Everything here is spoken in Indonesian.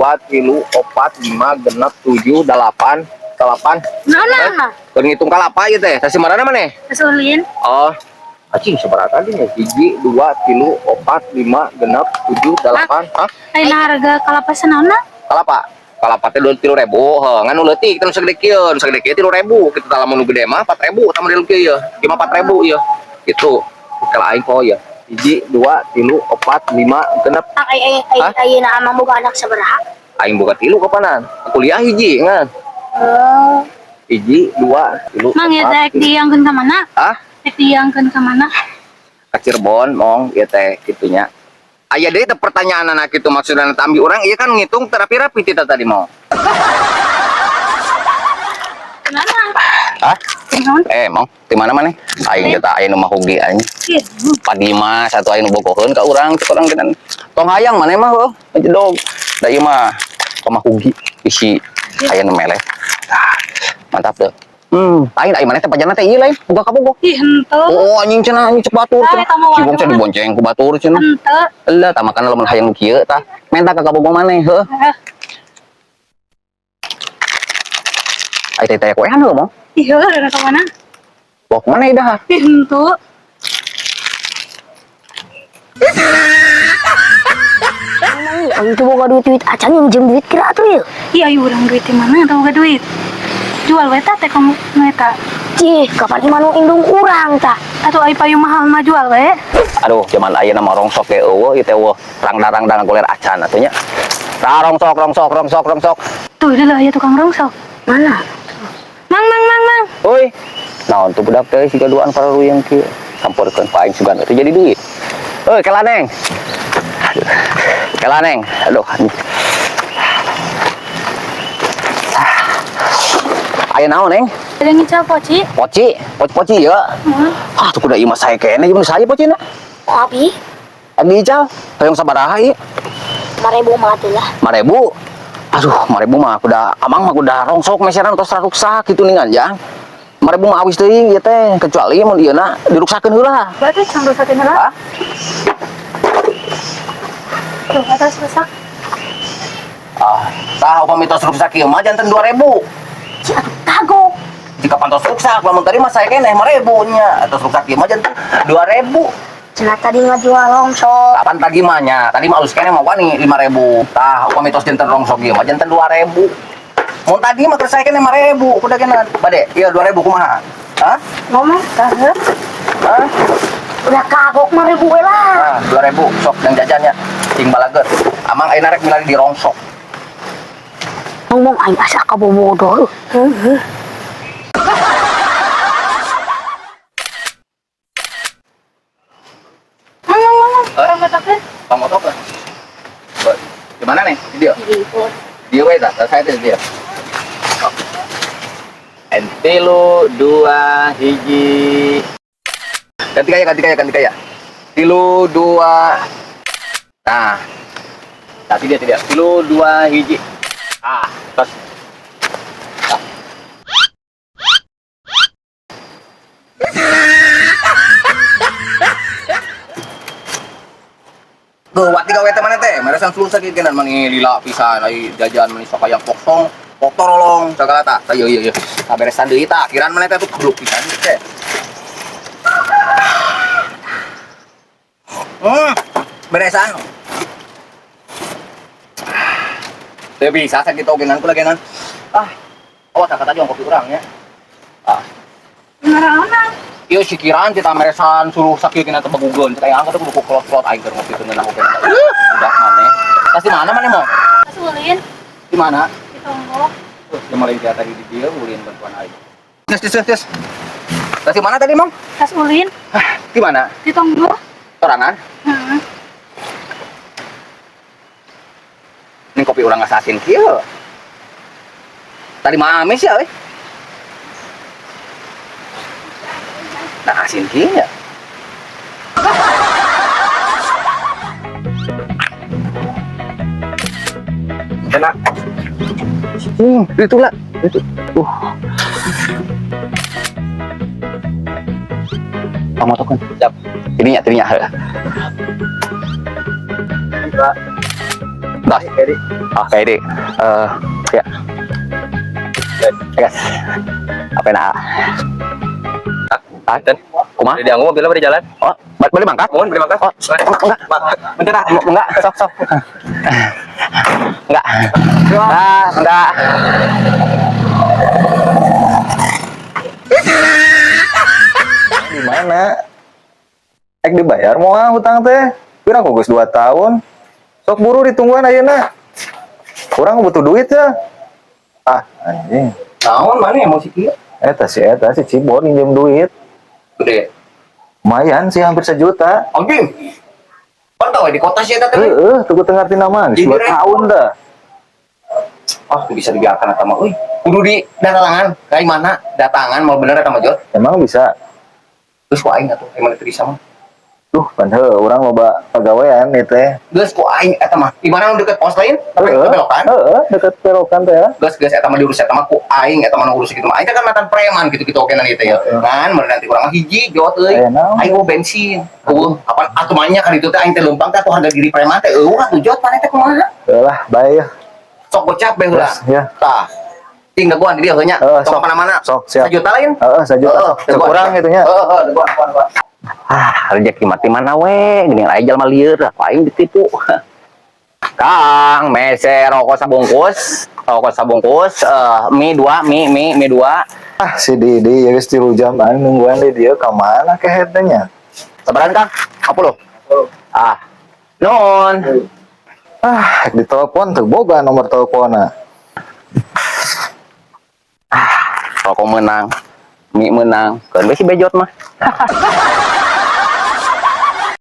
2 3 4 5 6 7 8 8. Nah. Ngitung kalapa ieu teh. Tasi marana maneh? Kesulin. Oh. Acing seberapa tadi nih? 1 2 3 4 5 6 7 8. Hah? Ayeuna harga kalapa sanaonna? Kalapa. Kalapa teh 3.000. Heuh, ngan nu leutik teh nu sagede kieu, 3.000. Kitu tah lamun nu gede mah 4.000 tah model kieu ieu. Ieu mah 4.000 ieu. Gitu. Kalau aing poho ieu. 1 2 3 4 5 6. Ayeuna amang boga anak sabaraha? Aing boga 3 kapanan. Kuliah hiji ngan. Oh. 1 2 3 Mang ieu teh diangkeun ka mana? Ah? Diangkeun ka mana? Ka Cirebon mong ieu teh kitunya. Aya deui teh pertanyaan anak kitu maksudna tambi urang ieu kan ngitung terapi-rapi kita tadi mau. Mana? Hah? Naon? Mong di mana maneh? Aing eta aya nu mah hoge aing. Padi mah satu aya nu bogoheun ka urang, cek urang genan. Tong hayang maneh mah heuh, jedog. Da ieu mah pamah hoge isi aya nu meleh. Mantap deh. Lain mana teh pajana teh ieu lain boga kabogok. Ih henteu. Oh anjing cenah anjing cek batur cenah. Cibong cenah dibonceng ku batur cenah. Henteu. Eulah tah makana lamun hayang kieu tah menta ka kabogok maneh heuh. Ai teh teh koehan heuh mong. Ih heuh ada ka mana? Bok maneh dah. Ih henteu. Itu boga duit acan minjem duit kira atuh ya. Iya ayo urang duit di mana tau gak duit. Jual we tah teh kamu eta. Cih, kapan imanu indung urang tah. Atuh ai payung mahal mah jual we. Aduh zaman ayeuna mah rongsok ge eueuh ieu teh eueuh rang-rang goler acan atuh nya. Tah rongsok. Tuh deuleuh aya tukang rongsok. Mana? Mang. Euy. Naon tuh budak teh siga duaan pararuyeng kieu. Sampurkeun pa aing sugan atuh jadi duit. Euy kelaneng. Aduh. Kelaneng. Aduh. Aya naon, Neng? Ada ngicau poci. Poci ya. Ah, tuh kuda ieu mah sae kene jeung saya pocina. Oh, abi. Abi ical, hoyong sabaraha ieu? 5.000 mah atuh lah. 5.000. Aduh, 5.000 mah kuda amang mah kuda rongsok meseran tos ruksak kitu ning anjang. 5.000 mah awis teuing ieu teh, kecuali mun ieu na diruksakeun heula. Berarti can rusakeun heula. Tuh, atas rusak. Tah upami tos ruksak ieu mah janten 2.000. Cih, atuh kagok. Jika pantos ruksak, lamun tadi mah saya kene 5.000 nya. Tos ruksak ieu mah janten 2.000. Cenah tadi ngajual rongsok. Kapan tadi mah nya? Tadi mah alus kene mah wani 5.000. Tah upami tos janten rongsok ieu mah janten 2.000. Mun tadi mah keur saya kene 5.000 kuda kenan. Bade, ieu 2.000 kumaha? Hah? Ngomong kaheuh. Hah? Udah kagok 5.000 we lah. 2.000 sok yang jajannya. Cing balageut. Amang ayeuna rek milari di rongsok. Ngomong aing asa kabobodo. Heuh. Orang katakan. Kamu motok lah. Di mana nih? Di dia. Dia we tah, saya teh dia. Ente lu 2 hiji. Ganti kaya. 3 2. Nah. Tapi dia tidak. 3 2 hiji. Terus. Gawat 3 wete mana teh? Meresan suluh sakit genan mani lila pisan ai jajan mani sok aya poksong, poktolong sagala tah. Ieu. Saberesan deui tah. Kiraan mana teh tuh goblok pisan teh. Beresan. Teu bisa sakit ogengan kula genan. Awas kata jong kopi urang nya. Ngaraona. Ieu sikiraan kita meresan suruh sakit kena tebagugeun. Kita angkat kudu klot-klot aing keur ngopi teu ngeunah oge. Udah maneh. Tas di mana maneh mau? Ulin. Di mana? Di Tonggok. Tuh, kemarin dia tadi di dia ulin bantuan aing. Tes. Tas di mana tadi, Mang? Tas ulin. Di mana? Di Tonggok. Sorangan? Heeh. Ini kopi urang ngasasin kieu. Tadi mah amis ya, euy. Nah, asin kieu nya. Enak. Itu lah. Itu. Kamu tokan. Siap. Tirinya. tos. Oh, kayak di. Ya. Guys. Apa nak? Dan kumah Di anggo mobil apa di jalan? oh boleh mangkat Mohon beri makan. oh enggak bentar enggak sok enggak enggak Di mana? Dibayar mau hutang teh. Pirang gugus 2 tahun. Sok buru ditungguan ayeuna. Kurang butuh duit ya. Ah, anjing. Naon mana emosi kieu? Eta si Cibor minjem duit. Gede. Lumayan sih hampir 1 juta. Anjing. Pantau di kota sih eta teh. Tuh ngerti nama. 2 Jadi, tahun dah. Ah, bisa dibiarkan eta mah euy. Kudu di datangan. Kayak mana? Datangan mau bener eta mah Jod. Emang bisa. Terus ku aing atuh emang teu bisa mah. Tuh, kan orang loba pegawaian ieu teh. Geus ku aing eta mah. Di mana nu deket pos lain? Tapi belokan. Deket belokan teh ya. Geus eta mah diurus eta mah ku aing eta mah nu urus kitu mah. Aing teh kan mantan preman gitu-gitu oke nanti teh ya. Kan mun nanti kurang mah hiji Jod euy. Naon? Aing mau bensin. Apa atumannya kan itu teh aing teh leumpang teh atuh harga diri preman teh eueuh atuh Jod pane teh kumaha? Lah, bae ya. Sok gocap bae heula. Ya. Tah. Ting daguan di dia heunya. Sok. Sok mana-mana. Sok, siap. 1 juta lain. 1 juta. Kurang itunya. Daguan. rezeki mati mana we gini aja mah lieur aing ditipu Kang mese rokok sabungkus mie 2 Ah, si Didi ya geus 3 jam nungguan di dia ka mana ke hedenya. sabaran Kang 10 ah nun Ah, ditelepon teu boga nomor teleponnya. rokok menang mie menang kan besi bejot mah